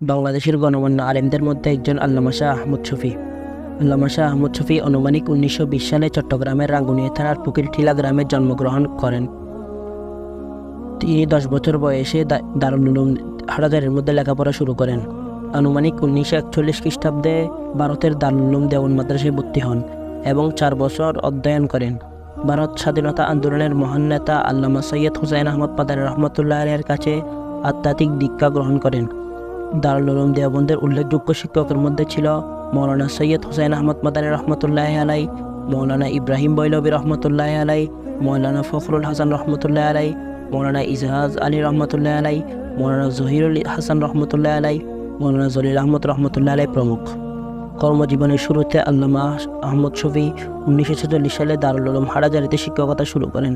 বাংলাদেশের গণমান্য আলেমদের মধ্যে একজন আল্লামা শাহ আহমদ শফী। আল্লামা শাহ আহমদ শফী আনুমানিক 1920 সালে চট্টগ্রামের রাঙ্গুনিয়া থানার পুকুরটিলা গ্রামে জন্মগ্রহণ করেন। তিনি 10 বছর বয়সে দারুল উলুম হাটহাজারীর মধ্যে লেখাপড়া শুরু করেন। আনুমানিক 1941 খ্রিস্টাব্দে ভারতের দারুল উলুম দেওবন্দ মাদ্রাসায় ভর্তি হন এবং 4 বছর অধ্যয়ন করেন। ভারত স্বাধীনতা আন্দোলনের মহান নেতা আল্লামা সৈয়দ হুসাইন আহমদ মাদানী রহমতুল্লাহ আলাইহির কাছে আধ্যাত্মিক দীক্ষা গ্রহণ করেন। দারুল উলুম দেওবন্দের উল্লেখযোগ্য শিক্ষকের মধ্যে ছিল মৌলানা সৈয়দ হুসাইন আহমদ মাদানী রহমতুল্লাহ আলাই, মৌলানা ইব্রাহিম বৈলবী রহমতুল্লাহ আলাই, মৌলানা ফখরুল হাসান রহমতুল্লাহ আলাই, মৌলানা ইজাজ আলী রহমতুল্লাহ আলাই, মৌলানা জহিরুল হাসান রহমতুল্লাহ আলাই, মৌলানা জলিল আহমদ রহমতুল্লাহ আলাই প্রমুখ। কর্মজীবনের শুরুতে আল্লামা আহমদ শফী 1946 সালে দারুল উলুম হাটহাজারীতে শিক্ষকতা শুরু করেন।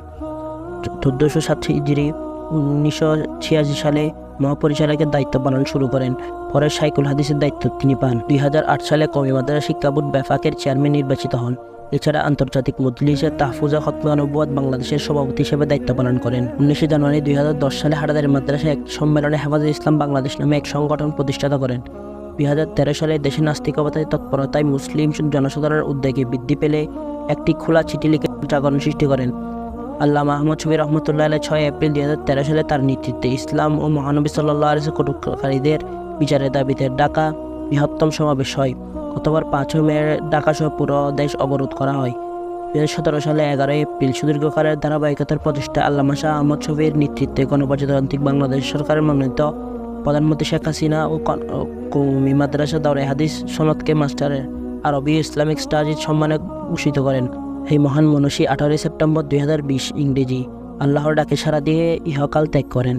1407 হিজরি 1986 সালে মহাপরিচালকের দায়িত্ব পালন শুরু করেন। পরে শাইখুল হাদিসের দায়িত্ব তিনি পান। 2008 সালে কওমি মাদ্রাসা শিক্ষা বোর্ড বেফাকের চেয়ারম্যান নির্বাচিত হন। এছাড়া আন্তর্জাতিক মজলিসের তাহফুজা খতমে নবুওয়াত বাংলাদেশের সভাপতি হিসেবে দায়িত্ব পালন করেন। 19 জানুয়ারি 2010 সালে হাটহাজারী মাদ্রাসায় এক সম্মেলনে হেফাজতে ইসলাম বাংলাদেশ নামে এক সংগঠন প্রতিষ্ঠাতা করেন। 2013 সালে দেশে নাস্তিকতায় তৎপরতায় মুসলিম জনসাধারণের উদ্যোগে বৃদ্ধি পেলে একটি খোলা চিঠি লিখে জাগরণ সৃষ্টি করেন। আল্লামা আহমদ শফী রহমতুল্লাহ আলাইহি 6 এপ্রিল 2013 সালে তার নেতৃত্বে ইসলাম ও মহানবী সাল্লাল্লাহু আলাইহি ওয়াসাল্লাম কটুকারীদের বিচারের দাবিতে ঢাকা বৃহত্তম সমাবেশ হয়। অতঃপর 5 মে ঢাকা সহ পুরো দেশ অবরোধ করা হয়। 2017 সালে 11 এপ্রিল সুদীর্ঘকালের ধারাবাহিকতার প্রচেষ্টা আল্লামা শাহ আহমদ শফীর নেতৃত্বে গণপ্রজাতন্ত্রী বাংলাদেশ সরকারের মনোনীত প্রধানমন্ত্রী শেখ হাসিনা ও কওমি মাদ্রাসা দাওরায়ে হাদিস সনদকে মাস্টারের আরবি ইসলামিক স্টাডিজ সম্মানে ভূষিত করেন। এই মহান মনীষী 18 সেপ্টেম্বর 2020 ইংরেজি আল্লাহর ডাকে সাড়া দিয়ে ইহকাল ত্যাগ করেন।